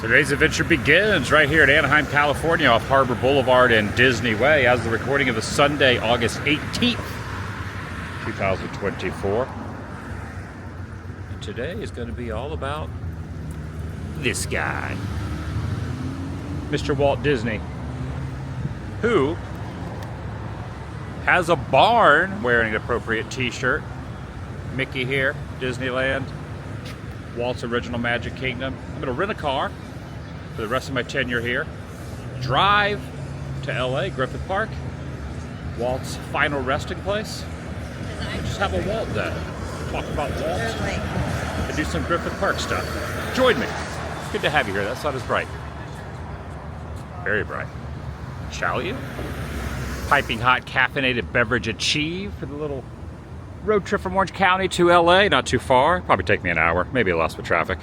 Today's adventure begins right here at Anaheim, California, off Harbor Boulevard and Disney Way, as the recording of the Sunday, August 18th, 2024. And today is going to be all about this guy, Mr. Walt Disney, who has a barn wearing an appropriate t-shirt. Mickey here, Disneyland, Walt's Original Magic Kingdom. I'm going to rent a car for the rest of my tenure here, drive to LA, Griffith Park, Walt's final resting place, and just have a Walt day. Talk about Walt and do some Griffith Park stuff. Join me. It's good to have you here. That sun is bright. Very bright. Shall you? Piping hot caffeinated beverage achieved for the little road trip from Orange County to LA. Not too far. Probably take me an hour, maybe less with traffic.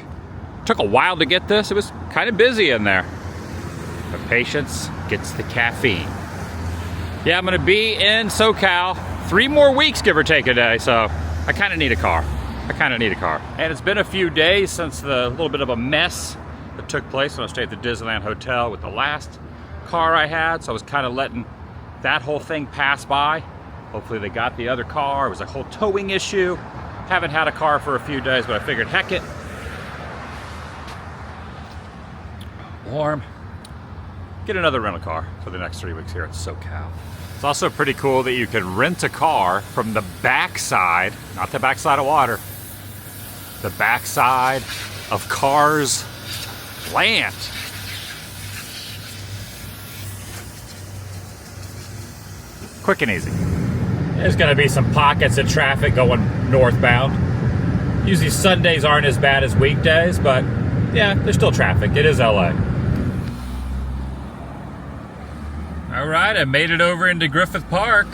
Took a while to get this. It was kind of busy in there. But patience gets the caffeine. Yeah, I'm going to be in SoCal 3 more weeks, give or take a day, so I kind of need a car. And it's been a few days since the little bit of a mess that took place when I stayed at the Disneyland Hotel with the last car I had, so I was kind of letting that whole thing pass by. Hopefully they got the other car. It was a whole towing issue. Haven't had a car for a few days, but I figured, heck it. Warm. Get another rental car for the next 3 weeks here at SoCal. It's also pretty cool that you can rent a car from the backside, not the backside of water, the backside of Cars Land. Quick and easy. There's going to be some pockets of traffic going northbound. Usually Sundays aren't as bad as weekdays, but yeah, there's still traffic. It is LA. All right, I made it over into Griffith Park.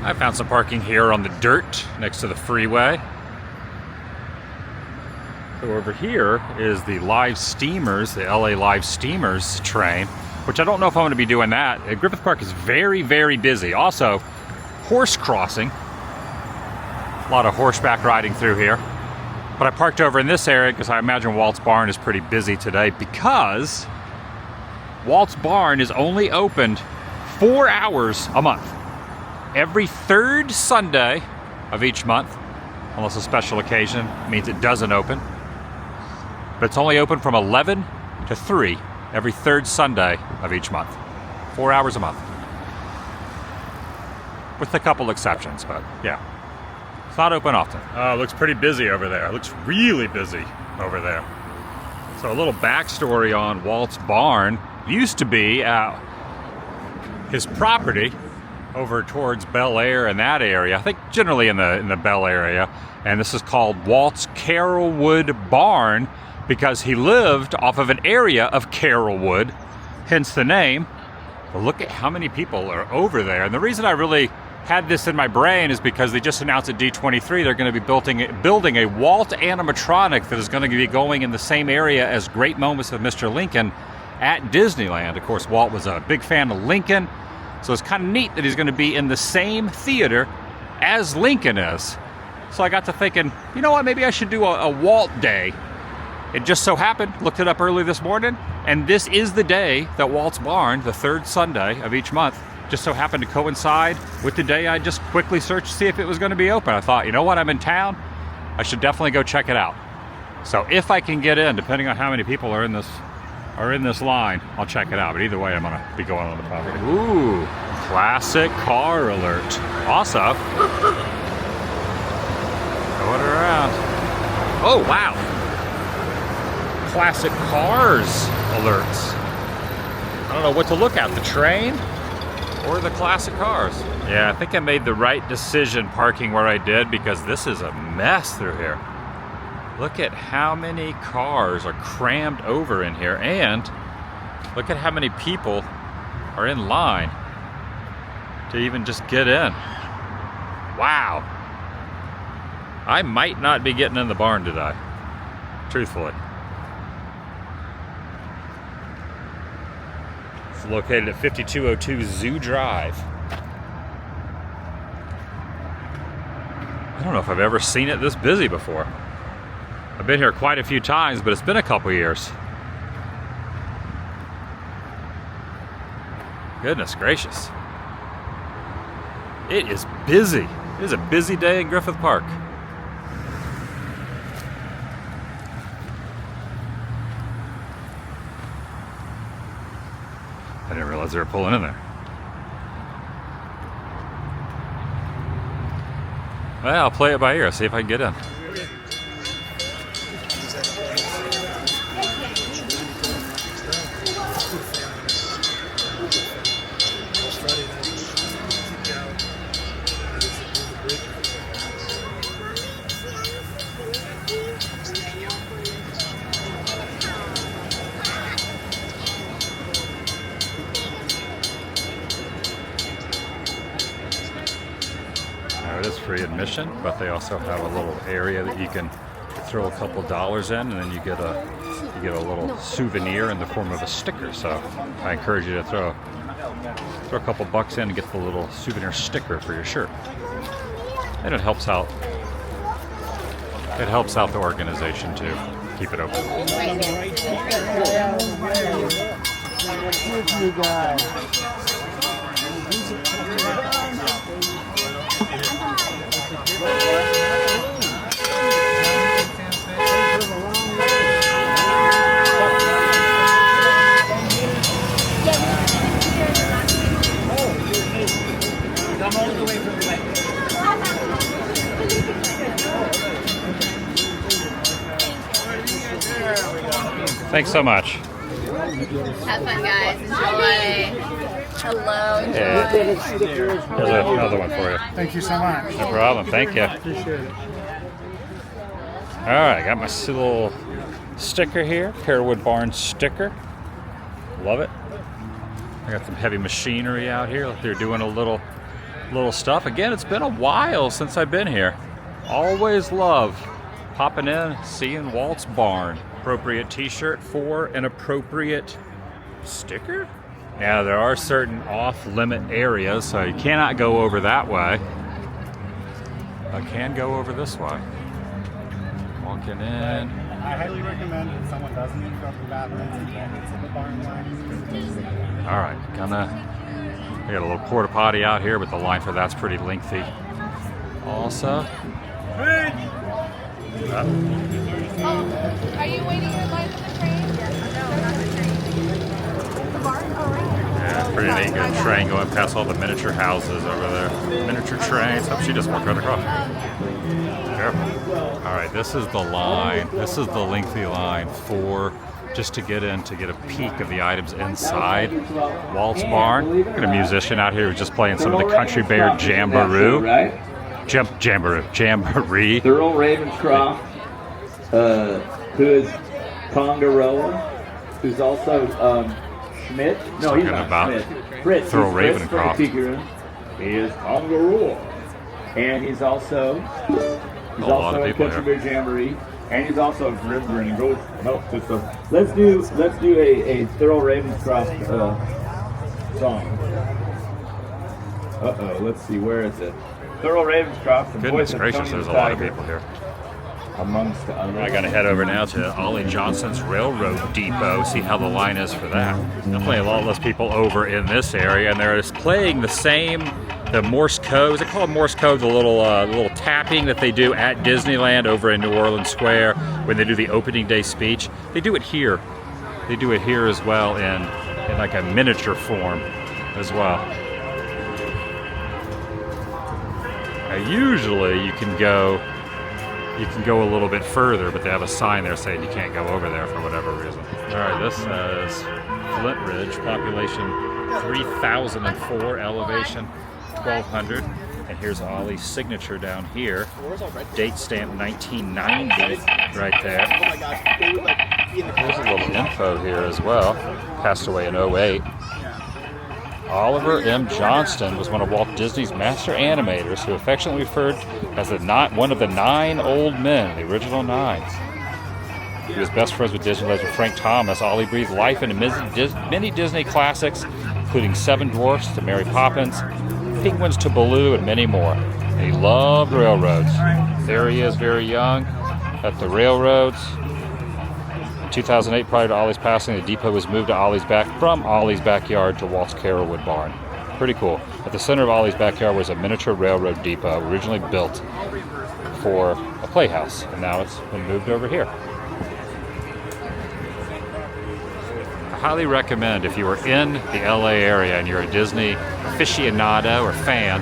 I found some parking here on the dirt next to the freeway. So over here is the Live Steamers, the LA Live Steamers train, which I don't know if I'm going to be doing that. Griffith Park is very, very busy. Also, horse crossing. A lot of horseback riding through here. But I parked over in this area because I imagine Walt's Barn is pretty busy today, because Walt's Barn is only opened 4 hours a month. Every third Sunday of each month, unless a special occasion means it doesn't open. But it's only open from 11 to 3 every third Sunday of each month. 4 hours a month. With a couple exceptions, but yeah. It's not open often. Oh, it looks pretty busy over there. It looks really busy over there. So a little backstory on Walt's Barn. Used to be his property over towards Bel Air and that area. I think generally in the Bel area. And this is called Walt's Carrollwood Barn because he lived off of an area of Carrollwood, hence the name. But look at how many people are over there. And the reason I really had this in my brain is because they just announced at D23 they're going to be building a Walt animatronic that is going to be going in the same area as Great Moments of Mr. Lincoln at Disneyland. Of course, Walt was a big fan of Lincoln. So it's kind of neat that he's going to be in the same theater as Lincoln is. So I got to thinking, you know what, maybe I should do a Walt Day. It just so happened, looked it up early this morning, and this is the day that Walt's Barn, the third Sunday of each month, just so happened to coincide with the day I just quickly searched to see if it was going to be open. I thought, you know what, I'm in town, I should definitely go check it out. So if I can get in, depending on how many people are in this line, I'll check it out. But either way, I'm going to be going on the property. Ooh, classic car alert. Also, going around. Oh, wow. Classic cars alerts. I don't know what to look at, the train or the classic cars. Yeah, I think I made the right decision parking where I did, because this is a mess through here. Look at how many cars are crammed over in here, and look at how many people are in line. to even just get in. Wow. I might not be getting in the barn today, truthfully. It's located at 5202 Zoo Drive. I don't know if I've ever seen it this busy before. I've been here quite a few times, but it's been a couple years. Goodness gracious. It is busy. It is a busy day in Griffith Park. I didn't realize they were pulling in there. Well, I'll play it by ear, see if I can get in. It is free admission, but they also have a little area that you can throw a couple dollars in, and then you get a little souvenir in the form of a sticker. So I encourage you to throw a couple bucks in and get the little souvenir sticker for your shirt. And it helps out. It helps out the organization to keep it open. Thanks so much. Have fun, guys. Enjoy. Hello. Yeah. Here's another one for you. Thank you so much. No problem. Thank you. Appreciate it. All right, got my little sticker here, Pearwood Barn sticker. Love it. I got some heavy machinery out here. They're doing a little stuff. Again, it's been a while since I've been here. Always love popping in, seeing Walt's barn. Appropriate t-shirt for an appropriate sticker. Now there are certain off-limit areas, so you cannot go over that way. I can go over this way. Walking in. I highly recommend if someone doesn't need to go to the bathroom to the barn line. All right, I got a little porta potty out here, but the line for that's pretty lengthy. Also. Are you waiting in line for the train? No, not the train. The barn? Oh, right here. Yeah, pretty neat. Got a train going past all the miniature houses over there. Miniature trains. Oh, she just walked right across. Careful. All right, this is the line. This is the lengthy line for just to get in to get a peek of the items inside Walt's barn. We got a musician out here who's just playing some of the Country Bear Jamboree. Jamboree. Thurl Ravenscroft, who is Congaroa, who's also Schmidt. No, he's not about Schmidt. Fritz. Thurl Fritz Ravenscroft. He is Congaroa. And he's also a Country Bear Jamboree. And he's also a river and goes help to some. Let's do a Thurl Ravenscroft song. Let's see, where is it? Thurl Ravenscroft. Goodness gracious, there's a lot of people here. Amongst others. I gotta head over now to Ollie Johnson's Railroad Depot, see how the line is for that. Definitely a lot less people over in this area, and they're just playing the Morse code. Is it called Morse code? The little tapping that they do at Disneyland over in New Orleans Square when they do the opening day speech. They do it here. They do it here as well in like a miniature form as well. Now, usually you can go a little bit further, but they have a sign there saying you can't go over there for whatever reason. All right, this says Flint Ridge, population 3,004, elevation 1,200. And here's Ollie's signature down here. Date stamp 1990 right there. There's a little info here as well. Passed away in 08. Oliver M. Johnston was one of Walt Disney's master animators, who affectionately referred as one of the 9 old men, the original 9. He was best friends with Disney legend Frank Thomas. Ollie breathed life into many Disney classics, including Seven Dwarfs to Mary Poppins, Penguins to Baloo, and many more. And he loved railroads. There he is, very young, at the railroads. In 2008, prior to Ollie's passing, the depot was moved from Ollie's backyard to Walt's Carolwood barn. Pretty cool. At the center of Ollie's backyard was a miniature railroad depot, originally built for a playhouse, and now it's been moved over here. I highly recommend, if you are in the LA area and you're a Disney aficionado or fan,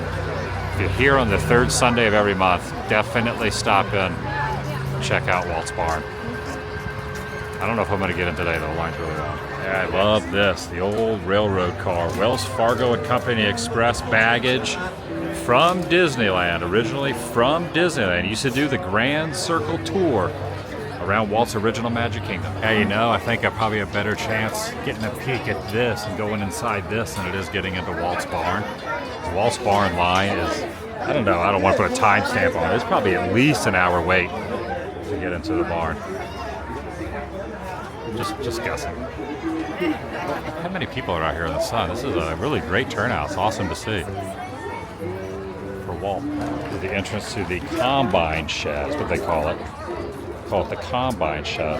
if you're here on the 3rd Sunday of every month, definitely stop in and check out Walt's barn. I don't know if I'm going to get in today, though. The line's really long. Yeah, I love this. The old railroad car. Wells Fargo and Company Express baggage from Disneyland. Originally from Disneyland. He used to do the Grand Circle Tour around Walt's original Magic Kingdom. Yeah, you know, I think I probably have a better chance getting a peek at this and going inside this than it is getting into Walt's barn. The Walt's barn line is, I don't know, I don't want to put a timestamp on it. It's probably at least an hour wait to get into the barn. Just guessing. How many people are out here in the sun? This is a really great turnout. It's awesome to see. For Walt. The entrance to the Combine Shed is what they call it. They call it the Combine Shed.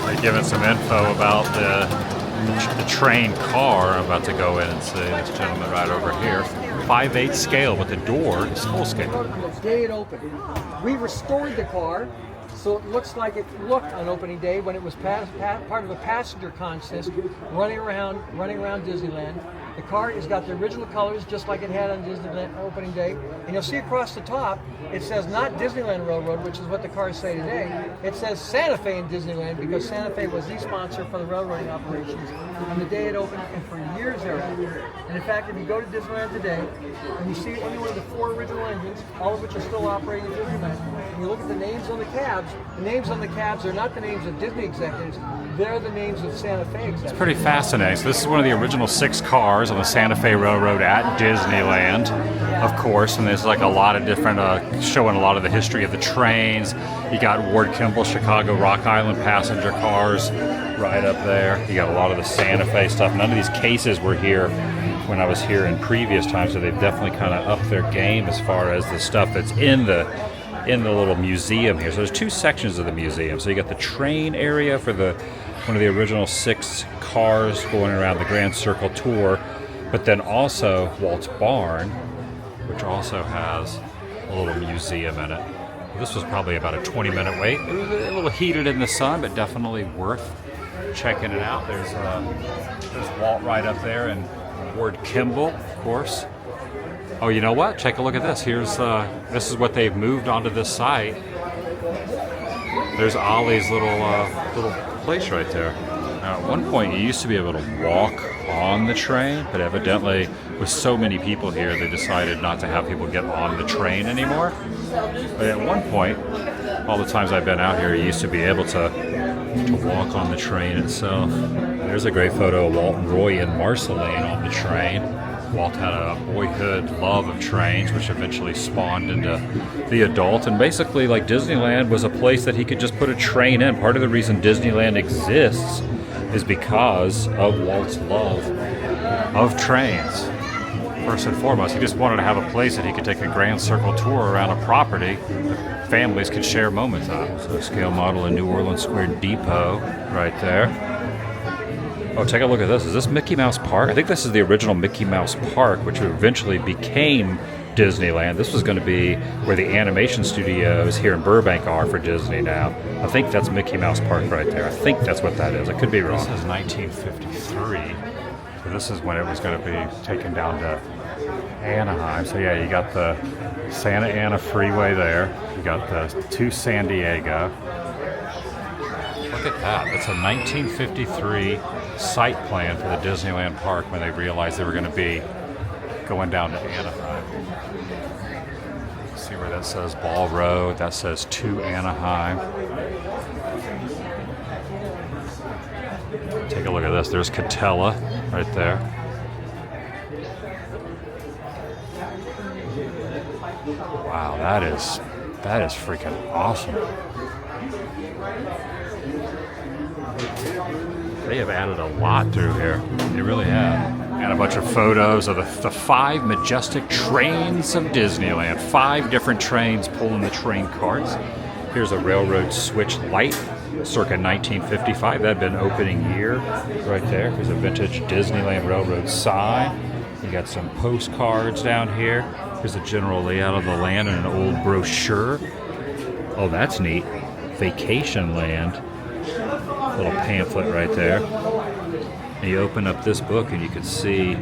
They're giving some info about the train car. I'm about to go in and see this gentleman right over here. 5/8 scale, but the door is full scale. The day it opened, we restored the car so it looks like it looked on opening day when it was part of a passenger contest running around Disneyland. The car has got the original colors just like it had on Disneyland opening day. And you'll see across the top, it says not Disneyland Railroad, which is what the cars say today. It says Santa Fe in Disneyland because Santa Fe was the sponsor for the railroading operations on the day it opened and for years thereafter. And in fact, if you go to Disneyland today and you see any one of the 4 original engines, all of which are still operating in Disneyland, and you look at the names on the cabs are not the names of Disney executives, they're the names of Santa Fe executives. It's pretty fascinating. So this is one of the original 6 cars on the Santa Fe Railroad at Disneyland, of course, and there's like a lot of different, showing a lot of the history of the trains. You got Ward Kimball, Chicago Rock Island passenger cars right up there. You got a lot of the Santa Fe stuff. None of these cases were here when I was here in previous times, so they've definitely kind of upped their game as far as the stuff that's in the little museum here. So there's 2 sections of the museum. So you got the train area for one of the original 6 cars going around the Grand Circle Tour, but then also Walt's barn, which also has a little museum in it. This was probably about a 20-minute wait. It was a little heated in the sun, but definitely worth checking it out. There's Walt right up there, and Ward Kimball, of course. Oh, you know what? Take a look at this. This is what they've moved onto this site. There's Ollie's little place right there. Now, at one point, you used to be able to walk on the train, but evidently, with so many people here, they decided not to have people get on the train anymore. But at one point, all the times I've been out here, you used to be able to walk on the train itself. There's a great photo of Walt and Roy and Marceline on the train. Walt had a boyhood love of trains, which eventually spawned into the adult. And basically, like, Disneyland was a place that he could just put a train in. Part of the reason Disneyland exists is because of Walt's love of trains. First and foremost, he just wanted to have a place that he could take a Grand Circle Tour around a property that families could share moments on. So a scale model in New Orleans Square Depot right there. Oh, take a look at this. Is this Mickey Mouse Park? I think this is the original Mickey Mouse Park, which eventually became Disneyland. This was going to be where the animation studios here in Burbank are for Disney now. I think that's Mickey Mouse Park right there. I think that's what that is. I could be wrong. This is 1953. So this is when it was going to be taken down to Anaheim. So yeah, you got the Santa Ana Freeway there. You got the to San Diego. Look at that. It's a 1953 site plan for the Disneyland Park when they realized they were going to be going down to Anaheim. See where that says Ball Road. That says to Anaheim. Take a look at this. There's Catella right there. Wow, that is freaking awesome. They have added a lot through here. They really have. And a bunch of photos of the 5 majestic trains of Disneyland. 5 different trains pulling the train carts. Here's a railroad switch light, circa 1955. That had been opening year right there. There's a vintage Disneyland Railroad sign. You got some postcards down here. Here's a general layout of the land and an old brochure. Oh, that's neat. Vacation Land. Little pamphlet right there. And you open up this book and you can see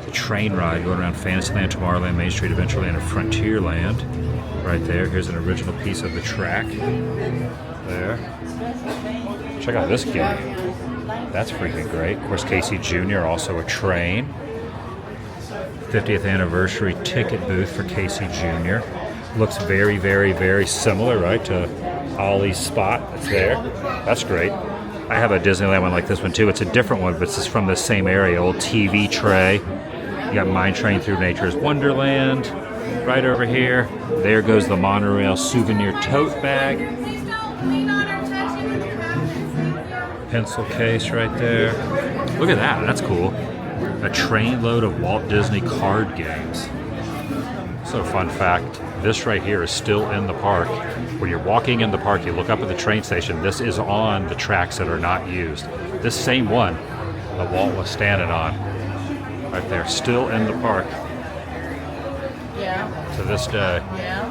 the train ride going around Fantasyland, Tomorrowland, Main Street Adventureland, and Frontierland. Right there. Here's an original piece of the track. There. Check out this game. That's freaking great. Of course, Casey Jr., also a train. 50th anniversary ticket booth for Casey Jr. Looks very, very, very similar, right, to Ollie's spot that's there. That's great. I have a Disneyland one like this one too. It's a different one, but it's from the same area. Old TV tray. You got Mine Train Through Nature's Wonderland right over here. There goes the monorail souvenir tote bag. Pencil case right there. Look at that. That's cool. A train load of Walt Disney card games. So fun fact, this right here is still in the park. When you're walking in the park, you look up at the train station, this is on the tracks that are not used. This same one that Walt was standing on, right there, still in the park. Yeah. To this day. Yeah.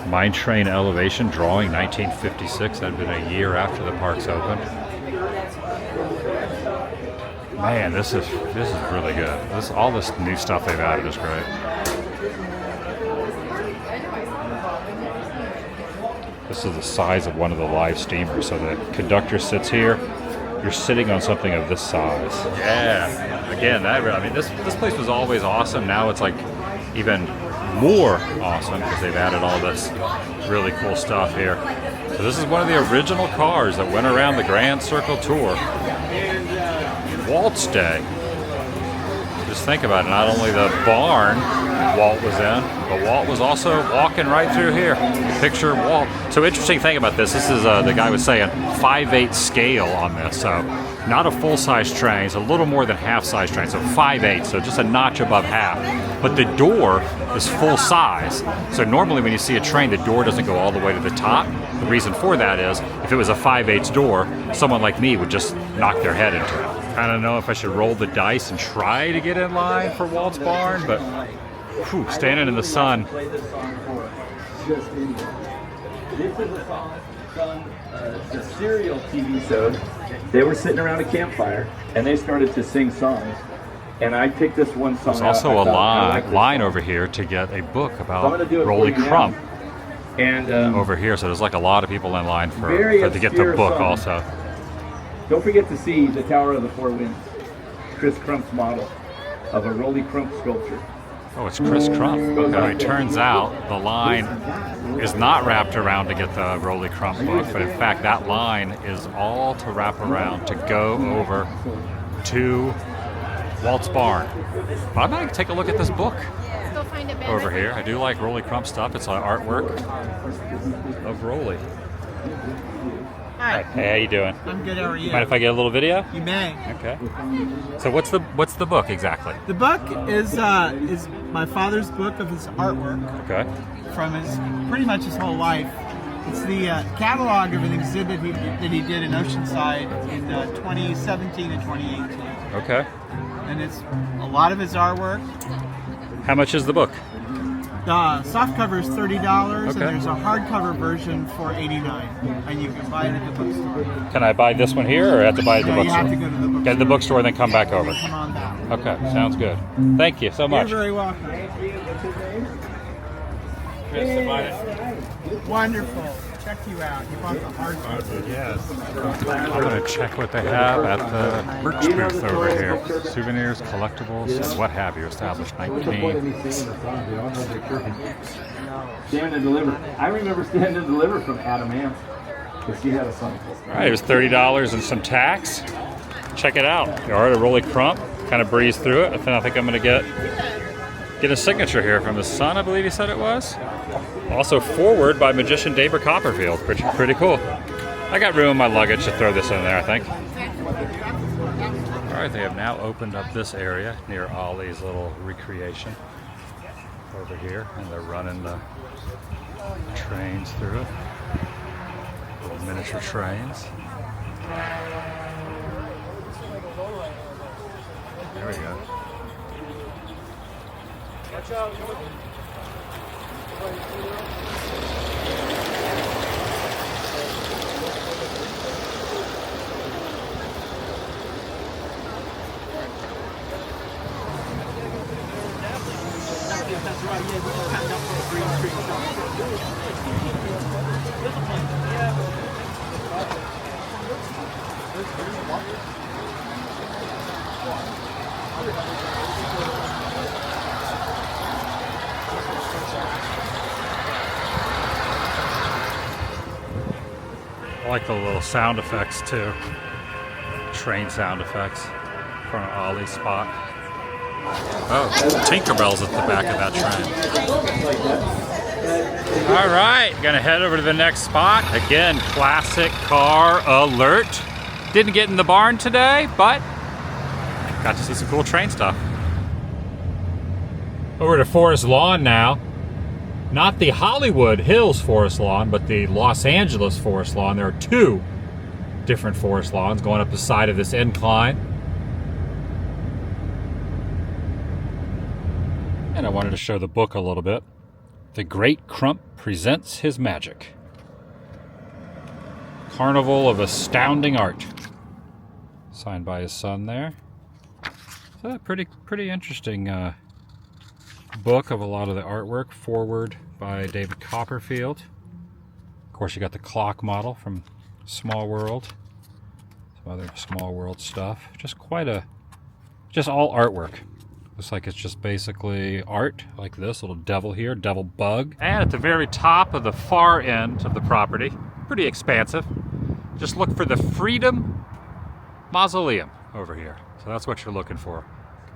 Mine Train Elevation Drawing 1956. That had been a year after the parks opened. Man, this is really good. All this new stuff they've added is great. This is the size of one of the live steamers. So the conductor sits here. You're sitting on something of this size. Yeah. Again, this place was always awesome. Now it's like even more awesome because they've added all this really cool stuff here. So this is one of the original cars that went around the Grand Circle Tour. Walt's day. Just think about it. Not only the barn Walt was in, but Walt was also walking right through here. Picture Walt. So interesting thing about this is the guy was saying 5/8 scale on this. So not a full-size train. It's a little more than half-size train. So 5/8. So just a notch above half. But the door is full size. So normally when you see a train, the door doesn't go all the way to the top. The reason for that is if it was a 5/8 door, someone like me would just knock their head into it. I don't know if I should roll the dice and try to get in line for Walt's barn, but whew, standing in the sun. This is a song from the Serial TV show. They were sitting around a campfire and they started to sing songs. And I picked this one song. There's also a line over here to get a book about Rolly Crump. And over here, so there's like a lot of people in line for to get the book also. Don't forget to see the Tower of the Four Winds, Chris Crump's model of a Rolly Crump sculpture. Oh, it's Chris Crump. Okay, it turns out the line is not wrapped around to get the Rolly Crump book, but in fact that line is all to wrap around to go over to Walt's barn. But I'm going to take a look at this book Go find a over here. I do like Rolly Crump stuff. It's artwork of Rolly. Hi. Hey, how you doing? I'm good. How are you? Mind if I get a little video? You may. Okay. So what's the book exactly? The book is my father's book of his artwork Okay. from pretty much his whole life. It's the catalog of an exhibit that he did in Oceanside in 2017 and 2018. Okay. And it's a lot of his artwork. How much is the book? The soft cover is $30, Okay. and there's a hardcover version for $89, and you can buy it at the bookstore. Can I buy this one here, or have to buy it at the No, you bookstore? have to go to the bookstore. Get to the bookstore and then come back over. Come on back. Okay, sounds good. Thank you so much. You're very welcome. Wonderful. Check you out. You bought the hardcover. Yes. I'm going to check what they have at the merch booth over here. Souvenirs, collectibles, and what have you. Established 19. Stand and Deliver. I remember Stand and Deliver from Adam Ant. Because you have a son. All right, it was $30 and some tax. Check it out. All right, a Rolly Crump. Kind of breeze through it. I think I'm going to get a signature here from his son, I believe he said it was. Also forward by magician David Copperfield. Pretty cool. I got room in my luggage to throw this in there, I think. All right, they have now opened up this area near Ollie's little recreation over here, and they're running the trains through it. Little miniature trains. There we go. Watch out. That's right, yeah, we just packed up for the Green Street I like the little sound effects too. Train sound effects in front of Ollie's spot. Oh, Tinkerbell's at the back of that train. All right, gonna head over to the next spot. Again, classic car alert. Didn't get in the barn today, but got to see some cool train stuff. Over to Forest Lawn now. Not the Hollywood Hills Forest Lawn, but the Los Angeles Forest Lawn. There are two different forest lawns going up the side of this incline. And I wanted to show the book a little bit. The Great Crump Presents His Magic. Carnival of Astounding Art. Signed by his son there. So pretty interesting book of a lot of the artwork. Forward by David Copperfield. Of course, you got the clock model from Small World. Some other Small World stuff. Just all artwork. Looks like it's just basically art, like this little devil here, devil bug. And at the very top of the far end of the property, pretty expansive, just look for the Freedom Mausoleum over here. So that's what you're looking for.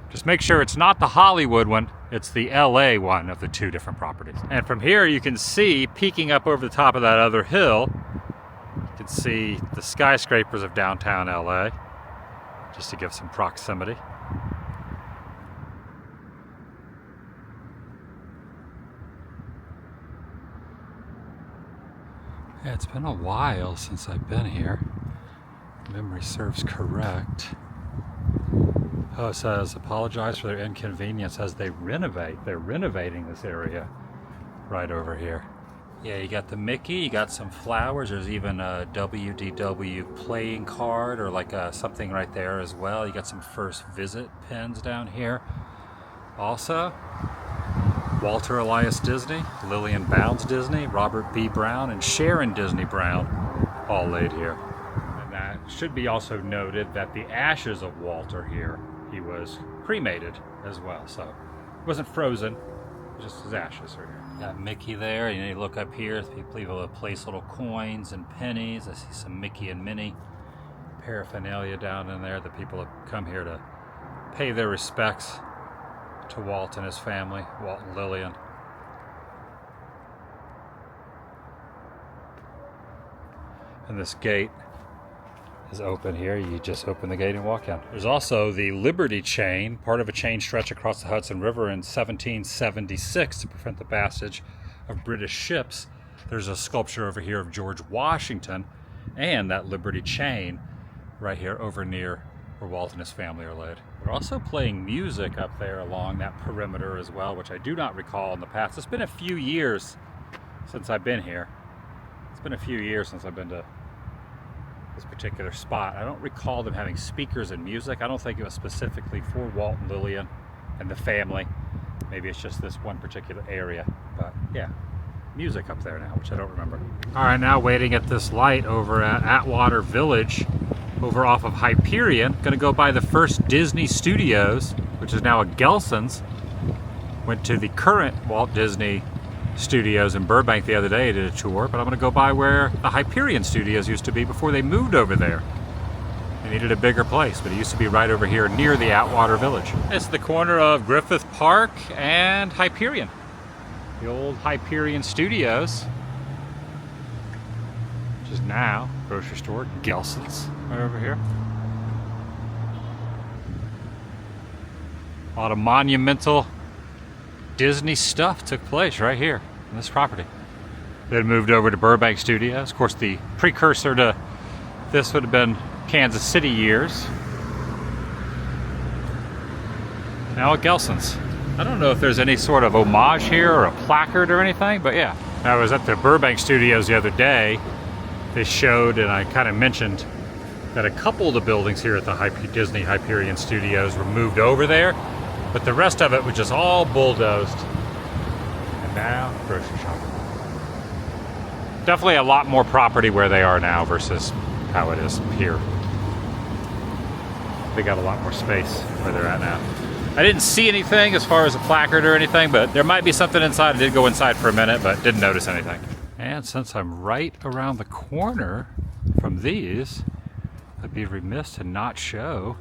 Just make sure it's not the Hollywood one, it's the LA one of the two different properties. And from here you can see, peeking up over the top of that other hill, you can see the skyscrapers of downtown LA, just to give some proximity. Yeah, it's been a while since I've been here. If memory serves correct. Oh, it says, apologize for their inconvenience as they renovate. They're renovating this area right over here. Yeah, you got the Mickey, you got some flowers. There's even a WDW playing card or like something right there as well. You got some first visit pins down here. Also, Walter Elias Disney, Lillian Bounds Disney, Robert B. Brown, and Sharon Disney Brown all laid here. And that should be also noted that the ashes of Walter here, he was cremated as well. So it wasn't frozen, just his ashes are here. Got Mickey there, and you look up here, people will place little coins and pennies. I see some Mickey and Minnie paraphernalia down in there that people have come here to pay their respects to Walt and his family, Walt and Lillian. And this gate is open here. You just open the gate and walk in. There's also the Liberty Chain, part of a chain stretch across the Hudson River in 1776 to prevent the passage of British ships. There's a sculpture over here of George Washington and that Liberty Chain right here over near where Walt and his family are laid. They're also playing music up there along that perimeter as well, which I do not recall in the past. It's been a few years since I've been here. It's been a few years since I've been to this particular spot. I don't recall them having speakers and music. I don't think it was specifically for Walt and Lillian and the family. Maybe it's just this one particular area. But yeah, music up there now, which I don't remember. All right, now waiting at this light over at Atwater Village, over off of Hyperion. Gonna go by the first Disney Studios, which is now a Gelson's. Went to the current Walt Disney Studios in Burbank the other day. I did a tour, but I'm going to go by where the Hyperion Studios used to be before they moved over there. They needed a bigger place, but it used to be right over here near the Atwater Village. It's the corner of Griffith Park and Hyperion. The old Hyperion Studios, which is now grocery store Gelson's right over here. A lot of monumental Disney stuff took place right here on this property. Then moved over to Burbank Studios. Of course, the precursor to this would have been Kansas City years. Now at Gelson's. I don't know if there's any sort of homage here or a placard or anything, but yeah. I was at the Burbank Studios the other day. They showed, and I kind of mentioned, that a couple of the buildings here at the Disney Hyperion Studios were moved over there, but the rest of it was just all bulldozed. And now, grocery shopping. Definitely a lot more property where they are now versus how it is here. They got a lot more space where they're at now. I didn't see anything as far as a placard or anything, but there might be something inside. I did go inside for a minute, but didn't notice anything. And since I'm right around the corner from these, I'd be remiss to not show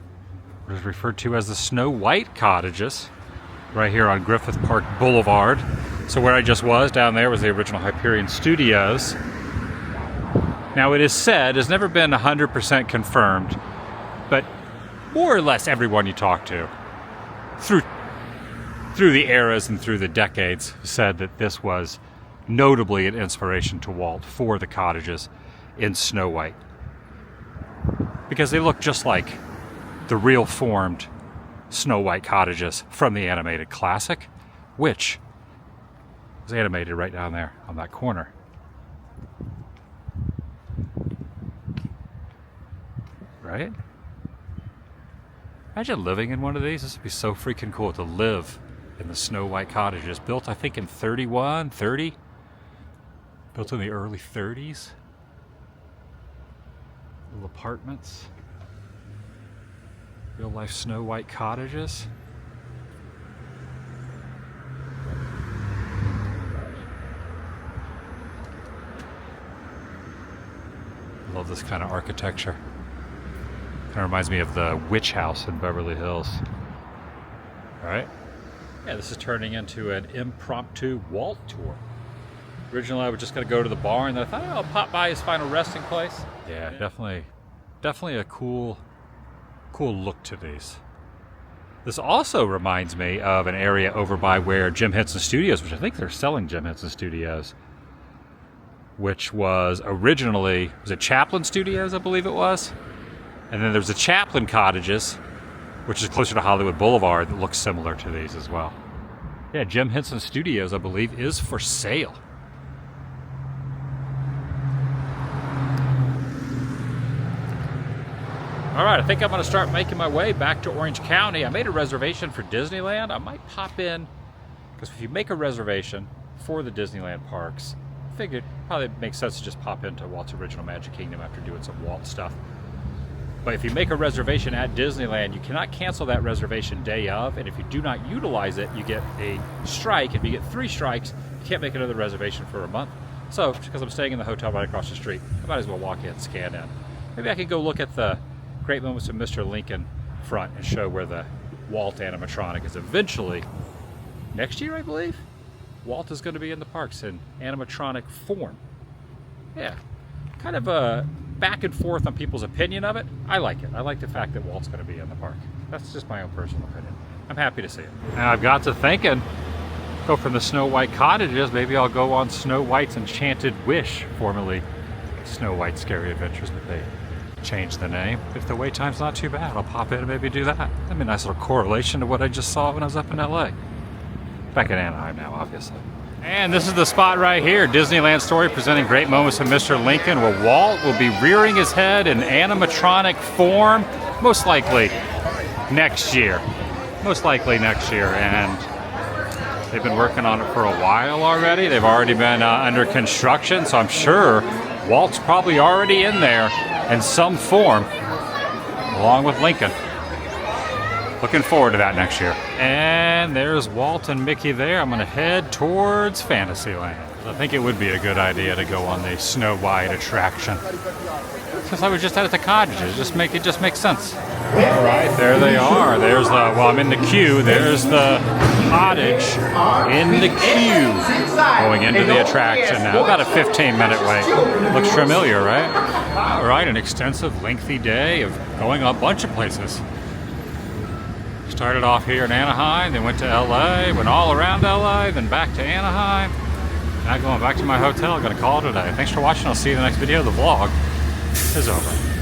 what is referred to as the Snow White Cottages, right here on Griffith Park Boulevard. So where I just was, down there was the original Hyperion Studios. Now it is said, has never been 100% confirmed, but more or less everyone you talk to, through the eras and through the decades, said that this was notably an inspiration to Walt for the cottages in Snow White. Because they look just like the real formed Snow White cottages from the animated classic, which was animated right down there on that corner. Right? Imagine living in one of these. This would be so freaking cool to live in the Snow White cottages. Built, I think, in 30. Built in the early 30s. Little apartments. Real life Snow White cottages. Love this kind of architecture. Kind of reminds me of the Witch House in Beverly Hills. All right. Yeah, this is turning into an impromptu Walt tour. Originally, I was just going to go to the barn, and I thought, oh, I'll pop by his final resting place. Yeah, definitely a cool look to these. This also reminds me of an area over by where Jim Henson Studios, which I think they're selling Jim Henson Studios, which was originally, was it Chaplin Studios, I believe it was? And then there's the Chaplin Cottages, which is closer to Hollywood Boulevard, that looks similar to these as well. Yeah, Jim Henson Studios, I believe, is for sale. All right, I think I'm going to start making my way back to Orange County. I made a reservation for Disneyland. I might pop in, because if you make a reservation for the Disneyland parks, I figured it probably makes sense to just pop into Walt's Original Magic Kingdom after doing some Walt stuff. But if you make a reservation at Disneyland, you cannot cancel that reservation day of, and if you do not utilize it, you get a strike. If you get 3 strikes, you can't make another reservation for a month. So, because I'm staying in the hotel right across the street, I might as well walk in, scan in. Maybe I could go look at the Great Moments of Mr. Lincoln front and show where the Walt animatronic is eventually, next year I believe, Walt is going to be in the parks in animatronic form. Yeah, kind of a back and forth on people's opinion of it. I like it. I like the fact that Walt's going to be in the park. That's just my own personal opinion. I'm happy to see it. Now I've got to thinking, go from the Snow White Cottages, maybe I'll go on Snow White's Enchanted Wish, formerly Snow White's Scary Adventures, but they changed the name. If the wait time's not too bad, I'll pop in and maybe do that. That'd be a nice little correlation to what I just saw when I was up in LA. Back in Anaheim now, obviously. And this is the spot right here, Disneyland Story presenting Great Moments of Mr. Lincoln, where Walt will be rearing his head in animatronic form, most likely next year. And they've been working on it for a while already. They've already been under construction, so I'm sure Walt's probably already in there in some form, along with Lincoln. looking forward to that next year. And there's Walt and Mickey there. I'm gonna head towards Fantasyland. I think it would be a good idea to go on the Snow White attraction. Since I was just at the Cottages, it just makes sense. All right, there they are. There's the, well, I'm in the queue. There's the cottage in the queue going into the attraction now. About a 15-minute wait. Looks familiar, right? All right, an extensive, lengthy day of going a bunch of places. Started off here in Anaheim, then went to LA, went all around LA, then back to Anaheim. Now going back to my hotel. Gonna call it a day. Thanks for watching. I'll see you in the next video. The vlog is over.